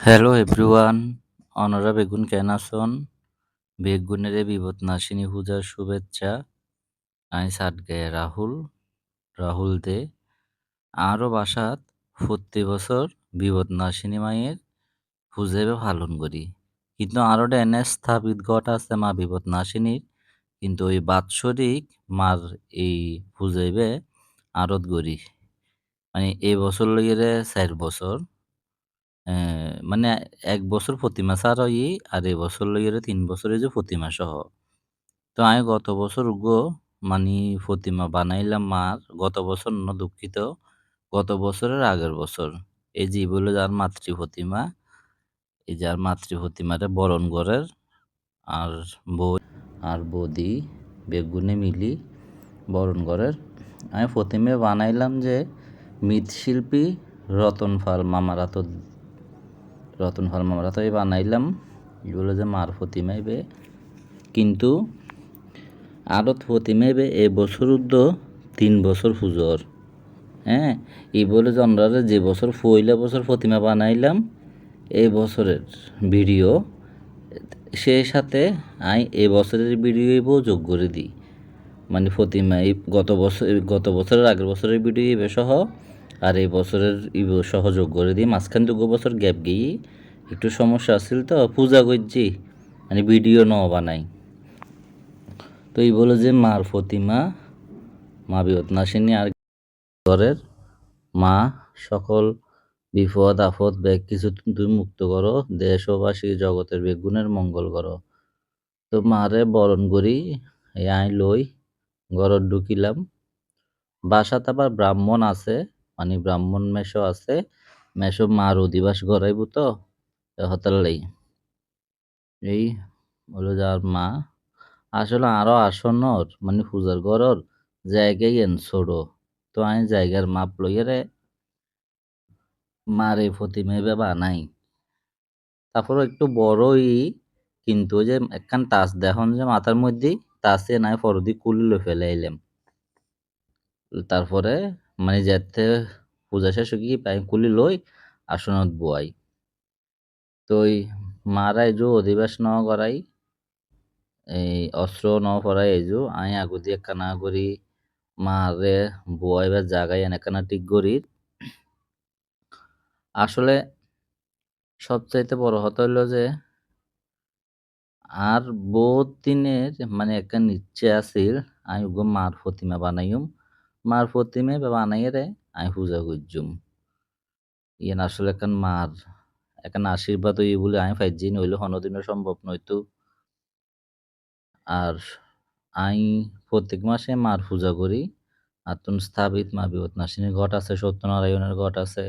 Hello everyone, অনরা বেগুন কেন আছন? বেগুনের বিপদনাশিনী পূজার শুভেচ্ছা। আই সাতগে রাহুল দে আরও বাসাত প্রতি বছর বিপদনাশিনী মায়ের পূজাবে পালন করি। কিন্তু আরও এনে স্থাপিত ঘট আছে মা বিপদনাশিনীর, কিন্তু ওই বাৎসরিক মার এই পূজাইবে আরত করি। মানে এই বছর লইরে 4 বছর, মানে 1 বছর প্রতিমা ছাড়া আর এবছর লইরে 3 বছর যে প্রতিমা সহ। তো আমি গত বছর মানে প্রতিমা বানাইলাম মার, গত বছর দুঃখিত, গত বছরের আগের বছর। এই যে বলে যার মাতৃ প্রতিমা, এই যার মাতৃ প্রতিমারে বরণ ঘরের আর বউ আর বৌদি বেগুনে মিলি বরণ ঘরের আমি প্রতিমা বানাইলাম যে মৃৎশিল্পী রতন ফাল মামারা তো বানাইলাম এগুলো যে মার প্রতিমাইবে, কিন্তু আরত প্রতিমাইবে এ বছর 3 বছর পুজোর। হ্যাঁ, এই বলে জনরারে যে বছর পয়লা বছর প্রতিমা বানাইলাম এই বছরের ভিডিও সেই সাথে এই বছরের ভিডিও যোগ করে দিই। মানে প্রতিমা এই গত বছরের আগের বছরের ভিডিও ইবে সহ আর এই বছরের ইবে সহ যোগ করে দিই। মাঝখান 2 বছর গ্যাপ গিয়ে একটু সমস্যা আছিল তো পূজা করছি, মানে ভিডিও ন বানাই। তো এই বলে যে মার প্রতিমা মা বিপদনাশিনী আর ঘরের মা সকল বিপদ আপদ ব্যাগ কিছু তুই মুক্ত করো, দেশবাসী জগতের বেগুনের মঙ্গল করো। তো মারে বরণ করি আই লই ঘরত ঢুকিলাম। বাসাত আবার ব্রাহ্মণ আছে, মানে ব্রাহ্মণ মেশো আছে, মেশো মার অধিবাস গড়াইব তো হতাল্লাই এই হলো যার মা। আসলে আরো আসনর মানে পূজার ঘরর জায়গায় এন ছোট, তো আমি জায়গার মাপ লইয়ারে মার এই প্রতিমা বানাই। তারপর একটু বড়ই, কিন্তু ওই যে একখান তাস দেখুন যে মাথার মধ্যে তাসে নাই ফরদি কুলি লই ফেলে আইলাম। তারপরে মানে যেতে পূজা শেষ কি পাই কুলি লই আসনত বুয়াই। তো ওই মারা এজো অধিবাস ন করাই, এই অস্ত্র ন পরাই এজো আমি আগু দিয়ে কানা করি মারে বুয়াইবার জায়গায় এনেকানা ঠিক করি। আসলে সবচাইতে বড় কথা হইলো যে আর বহুত দিনের মানে একখান ইচ্ছে আছিল আমি মার প্রতিমা বানাইম, মার প্রতিমা বানাইরে আমি পূজা করছুম। ইয়ান আসলে একখান মার একখান আশীর্বাদ হই বলে আমি পাইছি, নইলে কোনোদিনও সম্ভব নইতো। আর আই প্রত্যেক মাসে মার পূজা করি। আর তুন স্থাপিত মা বিপদনাশিনীর ঘট আছে, সত্যনারায়ণের ঘট আছে,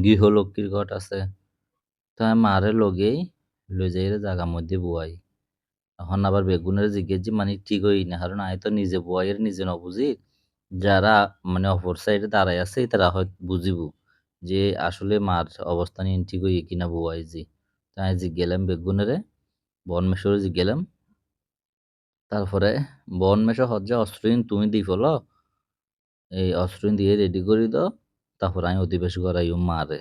গৃহলক্ষ্মীর ঘট আছে। তো আমি মারে লগেই লই যাইরে জাগার মধ্যে বুয়াই। এখন আবার বেগুনের জিজ্ঞেস মানে ঠিক হই না, কারণ আমি তো নিজে বুয়াইয়ের নিজে ন বুঝি, যারা মানে অপর সাইডে দাঁড়াই আছে তারা হয়তো বুঝিব যে আসলে মার অবস্থান ঠিক হই কিনা বুয়াই জি। তাই জিজ্ঞেলাম বেগুনেরে, বন মেশরে জিজ্ঞেলাম। তারপরে বন মেশো হজ্জা অস্ত্রহীন তুমি দি ফেল, এই অস্ত্রহীন দিয়ে রেডি করি দাও, তারপর আমি অধিবেশ করাই মারে।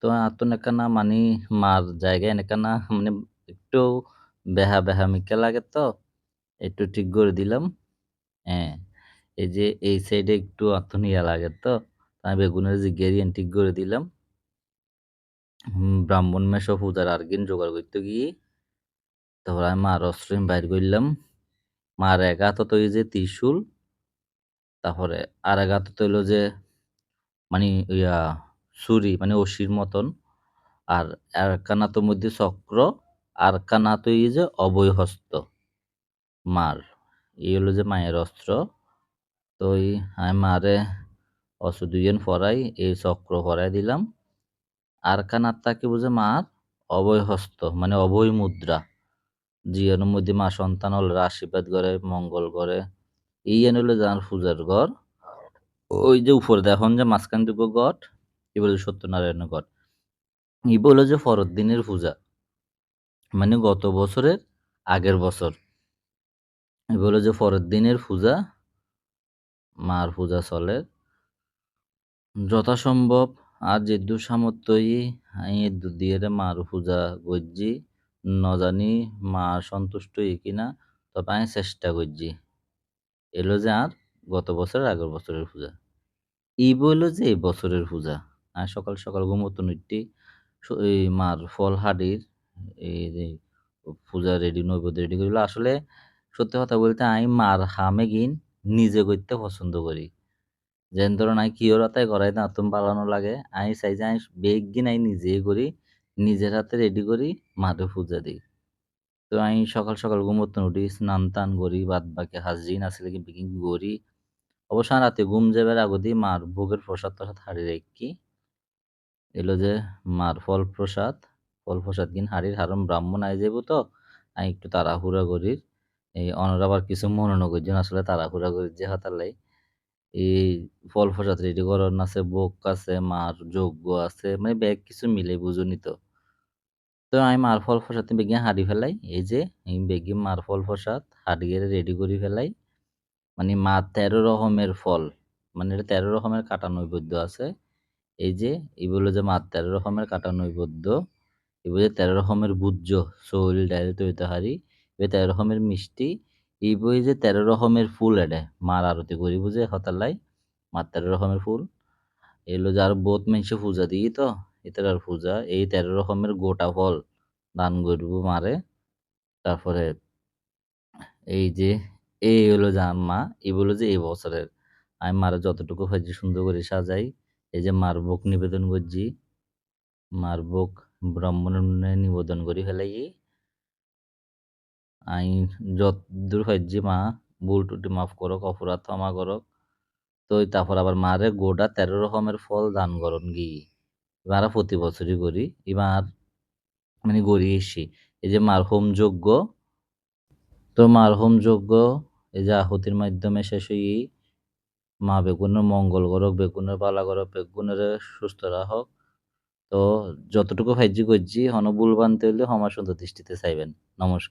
তো আত্ম নেকানা মানে মার জায়গায় নেকানা মানে একটু বেহা বেহা মিকা লাগে তো একটু ঠিক করে দিলাম। হ্যাঁ, এই যে এই সাইডে একটু আত্মনিয়া লাগে তো আমি বেগুনের যে গেরিয়ান ঠিক করে দিলাম। ব্রাহ্মণ মেশো পূজার আর্গিন জোগাড় করতে গিয়ে তারপর আমি মার অস্ত্রহীন বাইর করলাম। মার এক হাতত ওই যে ত্রিশূল, তারপরে আর এক হাতত হইলো যে মানে ইয়া ছুরি মানে অসির মতন, আর একখানাতের মধ্যে চক্র, আর কানাতে এই যে অভয় হস্ত মার, এই হলো যে মায়ের অস্ত্র। তো আমি মারে অস্ত্র দুইজন ফরাই এই চক্র ফরাই দিলাম। আর কানার তাকে বুঝে মার অভয় হস্ত মানে অভয় মুদ্রা, জিয়ানোর মধ্যে মা সন্তান হল আশীর্বাদ করে মঙ্গল করে। এই হলো যার পূজার ঘর। ওই যে উপরে দেখুন যে মাঝখান দুটো গট, এ বলে সত্যনারায়ণের গট। ই বলে যে পরের দিনের পূজা, মানে গত বছরের আগের বছর। এ বলে যে পরের দিনের পূজা, মার পূজা চলে যথাসম্ভব আর যেদূর সামর্থ্যই আই দুধিয়েরে মার পূজা করছি নজানি মা সন্তুষ্ট হই কিনা, তবে আমি চেষ্টা করছি। এলো যে আর গত বছর আগের বছরের পূজা। এই বইলো যে এই বছরের পূজা। আমি সকাল সকাল ঘুমোতে উঠি এই মার ফল হাঁড়ির এই যে পূজা রেডি নৈবেদ্য রেডি করিল। আসলে সত্যি কথা বলতে আমি মার হামে গিন নিজে করতে পছন্দ করি। যেন ধরুন আমি কিওর হাতে করাই না তুম পালানো লাগে। আমি চাই যে আমি বেগিন আমি নিজেই করি। নিজের হাতে রেডি করি, মারে পূজা দিই। তো আমি সকাল সকাল ঘুমোতে উঠি, স্নান টান করি, বাদ বাকি হাজিন আসলে কি বিকিং করি। অবশ্য রাতে ঘুম যাবার আগে দিয়ে মার ভোগের প্রসাদ টসাদ হাঁড়ি রেখি। এলো যে মার ফল প্রসাদ কিন হাঁড়ির হারম ব্রাহ্মণ আই যাইব তো আমি একটু তাড়াহুড়া করি। এই অনর আবার কিছু মনে ন করছেন আসলে তাড়াহুড়া করি যে হাতালাই এই ফল প্রসাদ রেডি করার আছে, ভোগ আছে, মার যজ্ঞ আছে, মানে ব্যাগ কিছু মিলে বুঝুনি তো। তো আমি মার ফল প্রসাদ বেগে হাঁড়ি ফেলাই, এই যে এই বেগে মার ফল প্রসাদ হাঁড়িয়ে রেডি করে ফেলাই। মানে মা ১৩ রকমের ফল, মানে এটা ১৩ রকমের কাটা নৈবেদ্য আছে। এই যে এগুলো যে মা ১৩ রকমের কাটা নৈবেদ্য, এগুলো ১৩ রকমের ভুজ্য, চৌল ডাইল তৈতাহারি, এ ১৩ রকমের মিষ্টি, এই বই যে ১৩ রকমের ফুল এডে মার আরতি করি বুঝে হতালাই মার ১৩ রকমের ফুল। এগুলো যার বহুত মানুষে পূজা দিই তো এটার পূজা এই ১৩ রকমের গোটা ফল দান করবো মারে। তারপরে এই যে এই হলো যে মা, এগুলো যে এই বছরের আমি মারা যতটুকু হয়েছে সুন্দর করে সাজাই। এই যে মার ভোগ নিবেদন করছি, মার ভোগ ব্রাহ্মণে নিবেদন করি ফেলাই। আই যতদূর হয়েছি মা ভুল টুটি মাফ করক, অপরাধ ক্ষমা করক। তো তারপর আবার মারে গোটা ১৩ রকমের ফল দান করন গি। এবার প্রতি বছরই করি। এবার মানে গড়ি এসি এই যে মার হোম যজ্ঞ, তো মার হোম যজ্ঞ এই যে আহুতির মাধ্যমে শেষ হই। মা বেগুনের মঙ্গল করক, বেগুনের পালা করক, বেগুনের সুস্থ রাখক। তো যতটুকু ভাইজি করছি হন ভুল বানতে হইলে ক্ষমা সুন্দর দৃষ্টিতে চাইবেন। নমস্কার।